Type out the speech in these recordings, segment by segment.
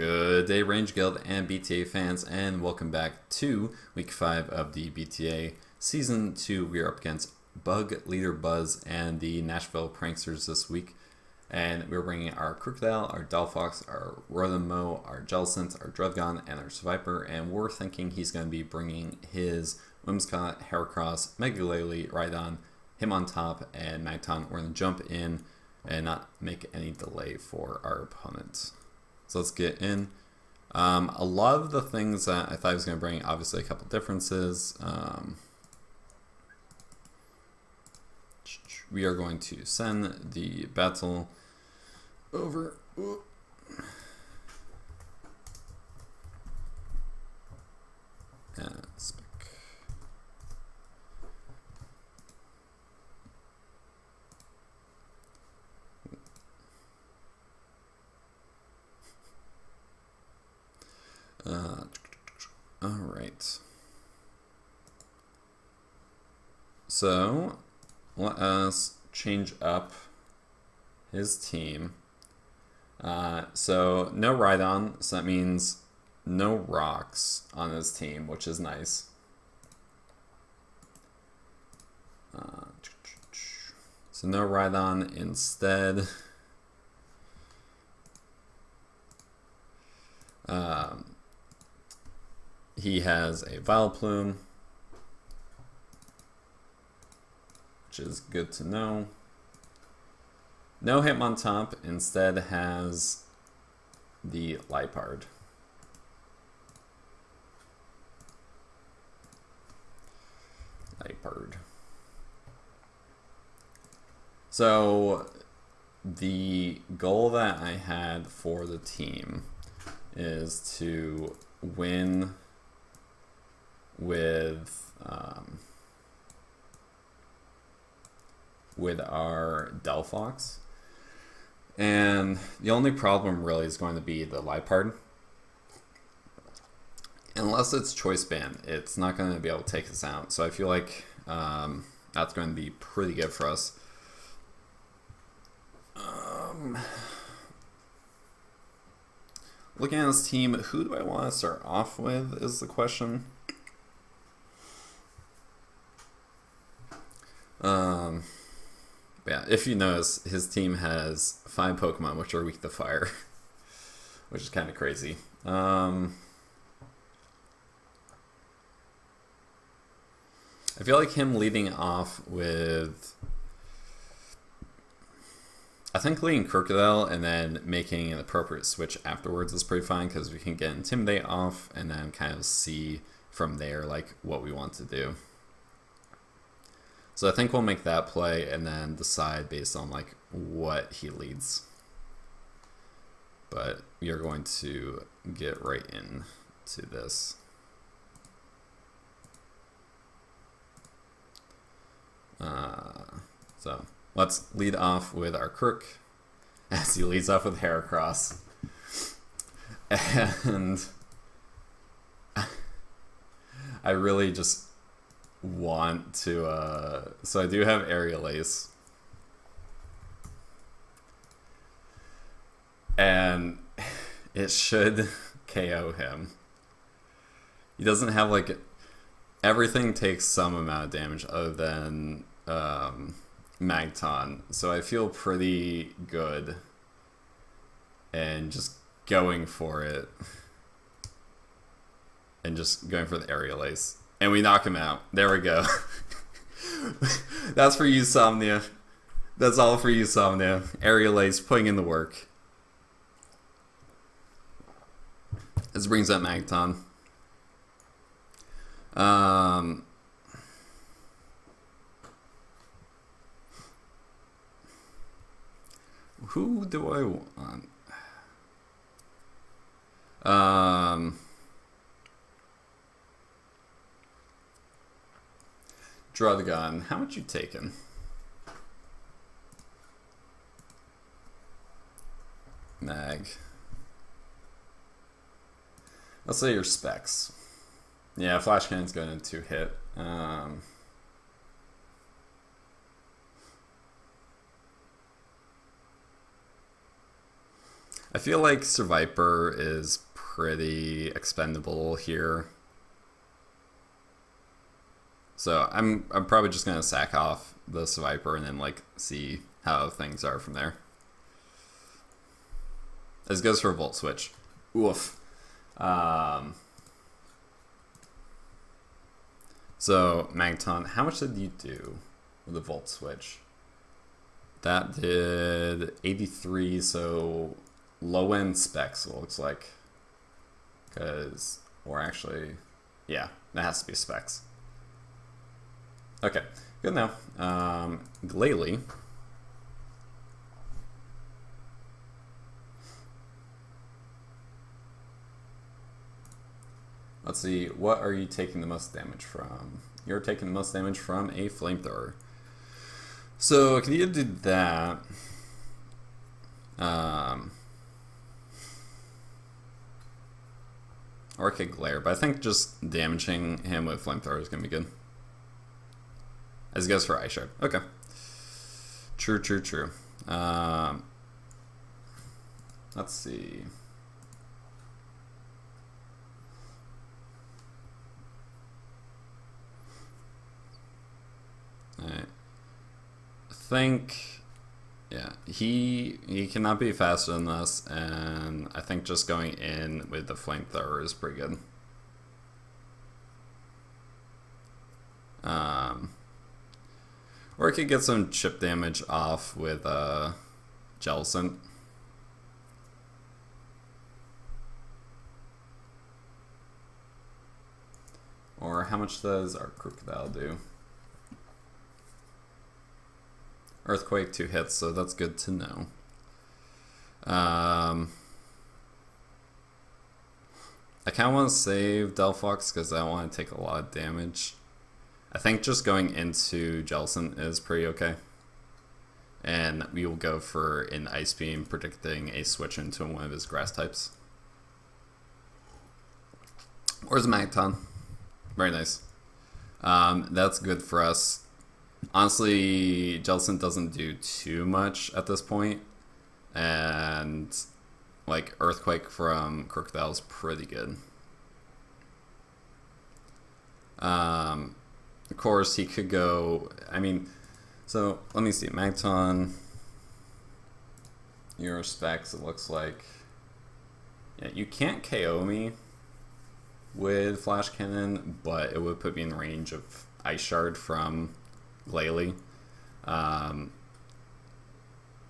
Good day, Range Guild and BTA fans, and welcome back to Week 5 of the BTA Season 2. We are up against BugLeaderBuzz and the Nashville Pranksters this week. And we're bringing our Crocodile, our Delphox, our Rodamo, our Jellicent, our Drudgon, and our Sviper. And we're thinking he's going to be bringing his Whimsicott, Heracross, Megalele, Rhydon, him on top, and Magton. We're going to jump in and not make any delay for our opponent. So let's get in. A lot of the things that I thought I was going to bring, obviously a couple differences. We are going to send the battle over. And spec. All right. So let us change up his team. So no Rhydon, so that means no rocks on his team, which is nice. So no Rhydon instead. He has a Vileplume, which is good to know. No Hitmontop, instead has the Liepard. So the goal that I had for the team is to win with our Delphox, and the only problem really is going to be the Liepard. Unless it's choice band, it's not going to be able to take us out. So I feel like that's going to be pretty good for us. Looking at this team, who do I want to start off with is the question. Yeah, if you notice, his team has 5 Pokemon which are weak to fire, which is kind of crazy. I feel like him leading off with, I think leading Crocodile and then making an appropriate switch afterwards is pretty fine, because we can get Intimidate off and then kind of see from there like what we want to do. So I think we'll make that play and then decide based on like what he leads. But we are going to get right into this. So let's lead off with our Crook as he leads off with Heracross. And I really just want to, so I do have Aerial Ace. And it should KO him. He doesn't have like, everything takes some amount of damage other than Magton. So I feel pretty good and just going for it. And just going for the Aerial Ace. And we knock him out. There we go. That's for you, Somnia. That's all for you, Somnia. Aerial Ace, putting in the work. This brings up Magton. Who do I want? Drudgon, how much you taken? Mag. Let's say your specs. Yeah, Flash Cannon's going to hit. I feel like Survivor is pretty expendable here. So I'm probably just gonna sack off the Survivor and then like see how things are from there. This goes for a Volt Switch. Oof. So Magneton, how much did you do with the Volt Switch? That did 83, so low end specs it looks like. Or actually, yeah, that has to be specs. Okay, good now. Glalie. Let's see, what are you taking the most damage from? You're taking the most damage from a Flamethrower. So I can either do that. Or I could Glare, but I think just damaging him with Flamethrower is going to be good. As it goes for Ice Shard. Okay. True. Let's see. Alright. I think, yeah, he cannot be faster than this, and I think just going in with the Flamethrower is pretty good. Or I could get some chip damage off with Jellicent. Or how much does our Crocodile do? Earthquake, 2 hits, so that's good to know. I kind of want to save Delphox because I don't want to take a lot of damage. I think just going into Jellicent is pretty okay. And we will go for an Ice Beam, predicting a switch into one of his grass types. Where's Magneton? Very nice. That's good for us. Honestly, Jellicent doesn't do too much at this point. And like Earthquake from Crocodile is pretty good. Of course, he could go, so let me see, Magneton, your specs, it looks like, yeah, you can't KO me with Flash Cannon, but it would put me in range of Ice Shard from Glalie.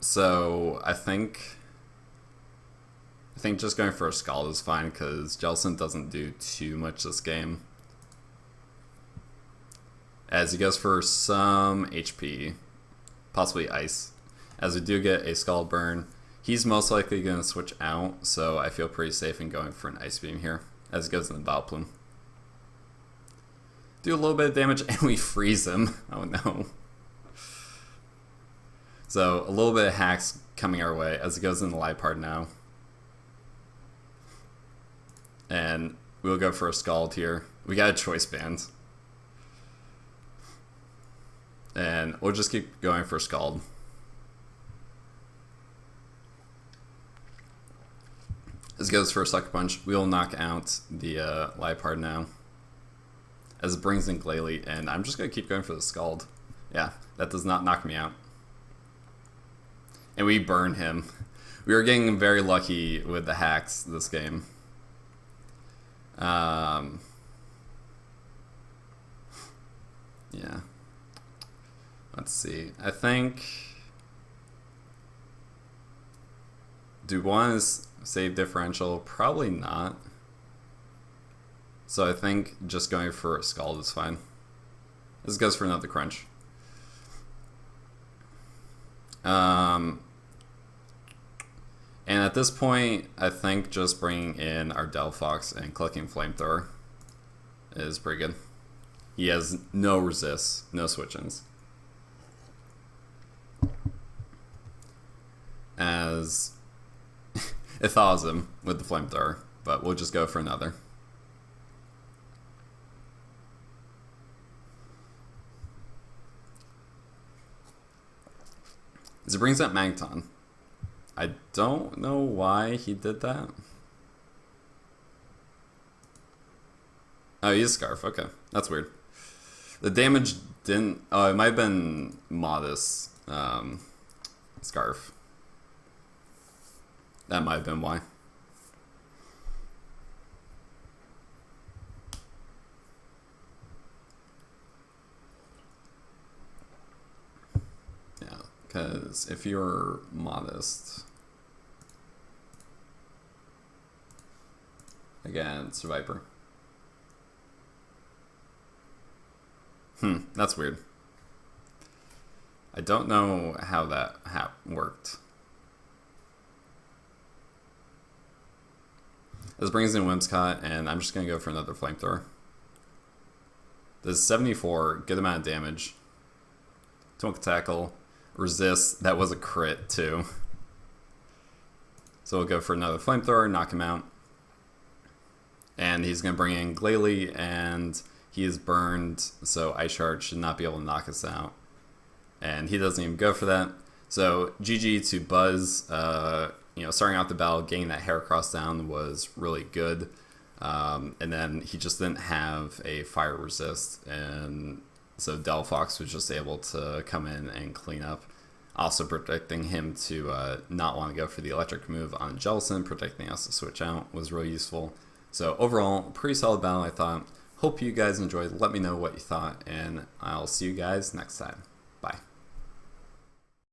So I think just going for a Scald is fine, because Jellicent doesn't do too much this game. As he goes for some HP, possibly Ice. As we do get a Scald Burn, he's most likely going to switch out, so I feel pretty safe in going for an Ice Beam here, as he goes in the Battle Plume. Do a little bit of damage, and we freeze him. Oh no. So, a little bit of hacks coming our way, as he goes in the Liepard now. And we'll go for a Scald here. We got a Choice Band. And we'll just keep going for Scald. As goes for a Sucker Punch, we'll knock out the Liepard now. As it brings in Glalie, and I'm just going to keep going for the Scald. Yeah, that does not knock me out. And we burn him. We are getting very lucky with the hacks this game. Yeah. Let's see. I think... Do we want to save differential? Probably not. So I think just going for a Scald is fine. This goes for another Crunch. And at this point, I think just bringing in our Delphox and clicking Flamethrower is pretty good. He has no resists, no switch-ins. As it thaws him with the Flamethrower, but we'll just go for another. As it brings up Magneton, I don't know why he did that. Oh, he's Scarf. Okay, that's weird. The damage didn't... Oh, it might have been Modest Scarf. That might have been why. Yeah, because if you're Modest... Again, it's Viper. That's weird. I don't know how that worked. This brings in Whimsicott, and I'm just going to go for another Flamethrower. This is 74, good amount of damage. Don't tackle, resist, that was a crit too. So we'll go for another Flamethrower, knock him out. And he's going to bring in Glalie, and he is burned, so Ice Shard should not be able to knock us out. And he doesn't even go for that. So GG to Buzz. Starting out the battle, getting that Heracross down was really good. And then he just didn't have a fire resist, and so Delphox was just able to come in and clean up. Also protecting him to not want to go for the electric move on Jellicent, protecting us to switch out was really useful. So overall, pretty solid battle, I thought. Hope you guys enjoyed. Let me know what you thought, and I'll see you guys next time.